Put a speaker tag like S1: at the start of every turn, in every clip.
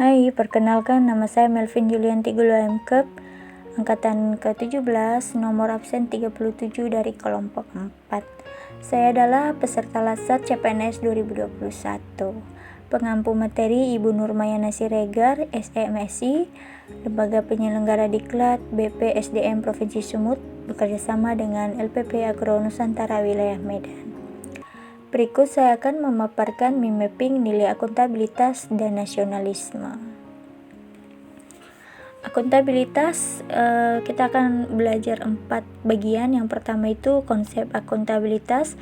S1: Hai, perkenalkan nama saya Melvin Julianti Guluaemkep, angkatan ke-17, nomor absen 37 dari kelompok 4. Saya adalah peserta Latsat CPNS 2021. Pengampu materi Ibu Nurmayana Siregar, SMSI, Lembaga Penyelenggara Diklat BPSDM Provinsi Sumut, bekerjasama dengan LPP Agro Nusantara Wilayah Medan. Berikut saya akan memaparkan mapping nilai akuntabilitas dan nasionalisme. Akuntabilitas, kita akan belajar 4 bagian. Yang pertama itu konsep akuntabilitas,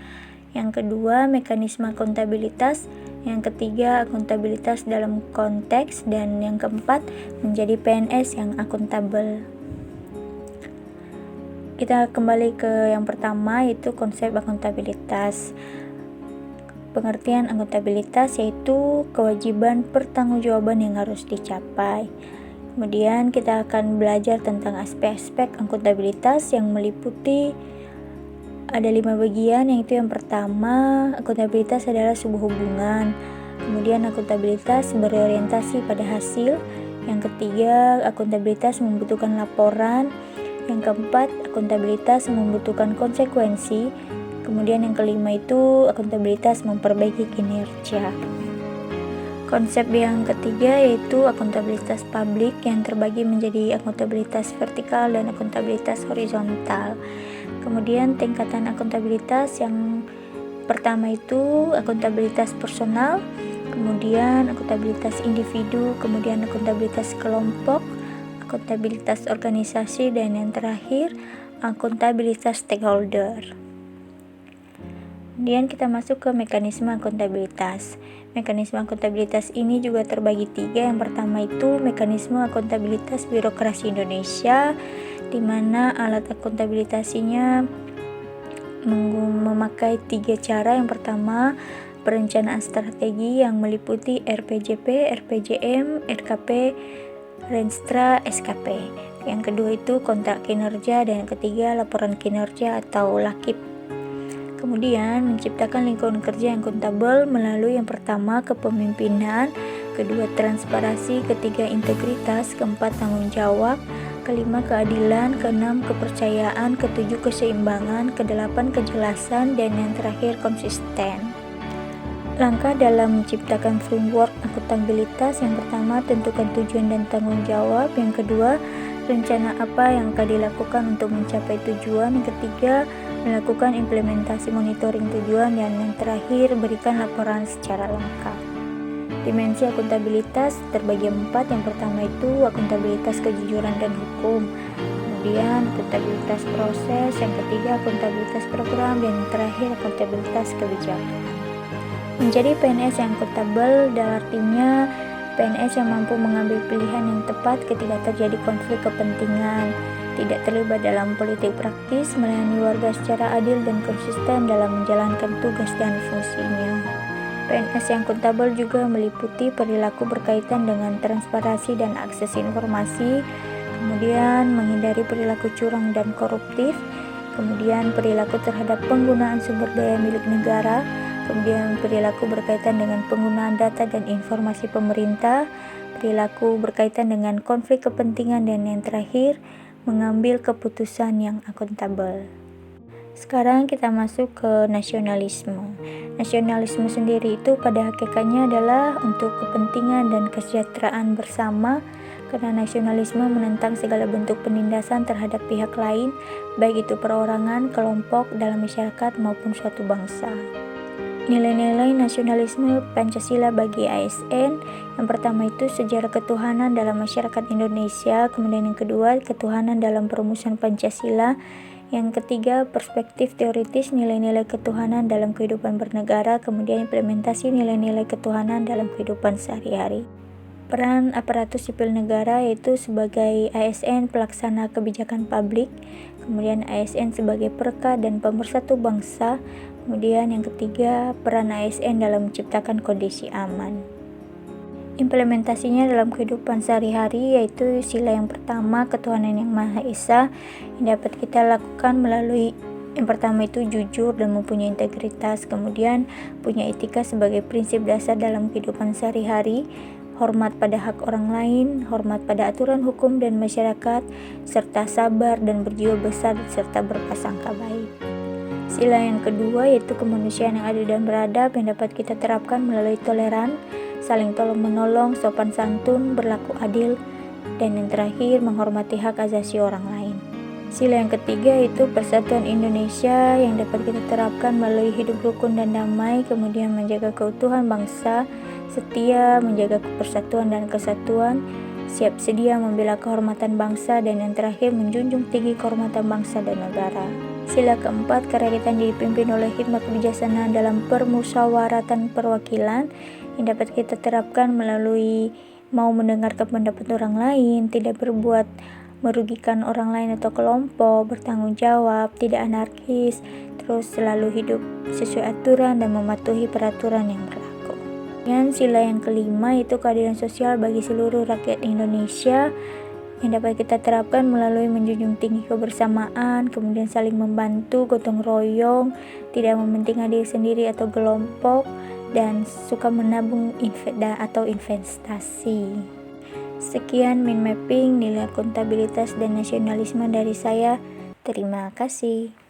S1: yang kedua mekanisme akuntabilitas, yang ketiga akuntabilitas dalam konteks, dan yang keempat menjadi PNS yang akuntabel. Kita kembali ke yang pertama, yaitu konsep akuntabilitas. Pengertian akuntabilitas yaitu kewajiban pertanggungjawaban yang harus dicapai. Kemudian kita akan belajar tentang aspek-aspek akuntabilitas yang meliputi ada 5 bagian, yaitu yang pertama, akuntabilitas adalah sebuah hubungan. Kemudian akuntabilitas berorientasi pada hasil. Yang ketiga, akuntabilitas membutuhkan laporan. Yang keempat, akuntabilitas membutuhkan konsekuensi. Kemudian yang kelima itu akuntabilitas memperbaiki kinerja. Konsep yang ketiga yaitu akuntabilitas publik yang terbagi menjadi akuntabilitas vertikal dan akuntabilitas horizontal. Kemudian tingkatan akuntabilitas yang pertama itu akuntabilitas personal, kemudian akuntabilitas individu, kemudian akuntabilitas kelompok, akuntabilitas organisasi, dan yang terakhir akuntabilitas stakeholder. Kemudian kita masuk ke mekanisme akuntabilitas. Mekanisme akuntabilitas ini juga terbagi 3. Yang pertama itu mekanisme akuntabilitas birokrasi Indonesia, di mana alat akuntabilitasinya memakai 3 cara. Yang pertama, perencanaan strategi yang meliputi RPJP, RPJM, RKP, Renstra, SKP. Yang kedua itu kontrak kinerja, dan yang ketiga laporan kinerja atau LAKIP. Kemudian menciptakan lingkungan kerja yang akuntabel melalui yang pertama kepemimpinan, kedua transparansi, ketiga integritas, keempat tanggung jawab, kelima keadilan, keenam kepercayaan, ketujuh keseimbangan, kedelapan kejelasan, dan yang terakhir konsisten. Langkah dalam menciptakan framework akuntabilitas: yang pertama, tentukan tujuan dan tanggung jawab. Yang kedua, rencana apa yang akan dilakukan untuk mencapai tujuan. Yang ketiga, melakukan implementasi monitoring tujuan, dan yang terakhir, berikan laporan secara lengkap. Dimensi akuntabilitas terbagi 4. Yang pertama itu akuntabilitas kejujuran dan hukum, kemudian akuntabilitas proses, yang ketiga akuntabilitas program, dan yang terakhir akuntabilitas kebijakan. Menjadi PNS yang akuntabel artinya PNS yang mampu mengambil pilihan yang tepat ketika terjadi konflik kepentingan, tidak terlibat dalam politik praktis, melayani warga secara adil dan konsisten dalam menjalankan tugas dan fungsinya. PNS yang akuntabel juga meliputi perilaku berkaitan dengan transparansi dan akses informasi, kemudian menghindari perilaku curang dan koruptif, kemudian perilaku terhadap penggunaan sumber daya milik negara, kemudian perilaku berkaitan dengan penggunaan data dan informasi pemerintah, perilaku berkaitan dengan konflik kepentingan, dan yang terakhir, mengambil keputusan yang akuntabel. Sekarang kita masuk ke nasionalisme. Nasionalisme sendiri itu pada hakikatnya adalah untuk kepentingan dan kesejahteraan bersama, karena nasionalisme menentang segala bentuk penindasan terhadap pihak lain, baik itu perorangan, kelompok, dalam masyarakat maupun suatu bangsa. Nilai-nilai nasionalisme Pancasila bagi ASN: yang pertama itu sejarah ketuhanan dalam masyarakat Indonesia, kemudian yang kedua ketuhanan dalam perumusan Pancasila, yang ketiga perspektif teoritis nilai-nilai ketuhanan dalam kehidupan bernegara, kemudian implementasi nilai-nilai ketuhanan dalam kehidupan sehari-hari. Peran aparatus sipil negara yaitu sebagai ASN pelaksana kebijakan publik, kemudian ASN sebagai perekat dan pemersatu bangsa. Kemudian yang ketiga, peran ASN dalam menciptakan kondisi aman. Implementasinya dalam kehidupan sehari-hari yaitu sila yang pertama, ketuhanan yang Maha Esa, yang dapat kita lakukan melalui yang pertama itu jujur dan mempunyai integritas, kemudian punya etika sebagai prinsip dasar dalam kehidupan sehari-hari, hormat pada hak orang lain, hormat pada aturan hukum dan masyarakat, serta sabar dan berjiwa besar serta berprasangka baik. Sila yang kedua yaitu kemanusiaan yang adil dan beradab yang dapat kita terapkan melalui toleran, saling tolong-menolong, sopan santun, berlaku adil, dan yang terakhir menghormati hak asasi orang lain. Sila yang ketiga yaitu persatuan Indonesia yang dapat kita terapkan melalui hidup rukun dan damai, kemudian menjaga keutuhan bangsa, setia menjaga persatuan dan kesatuan, siap sedia membela kehormatan bangsa, dan yang terakhir menjunjung tinggi kehormatan bangsa dan negara. Sila keempat, kerakyatan dipimpin oleh hikmat kebijaksanaan dalam permusyawaratan perwakilan yang dapat kita terapkan melalui mau mendengarkan pendapat orang lain, tidak berbuat merugikan orang lain atau kelompok, bertanggung jawab, tidak anarkis, terus selalu hidup sesuai aturan dan mematuhi peraturan yang berlaku. Dan sila yang kelima itu keadilan sosial bagi seluruh rakyat Indonesia yang dapat kita terapkan melalui menjunjung tinggi kebersamaan, kemudian saling membantu, gotong royong, tidak mementingkan diri sendiri atau kelompok, dan suka menabung atau investasi. Sekian mind mapping nilai akuntabilitas dan nasionalisme dari saya. Terima kasih.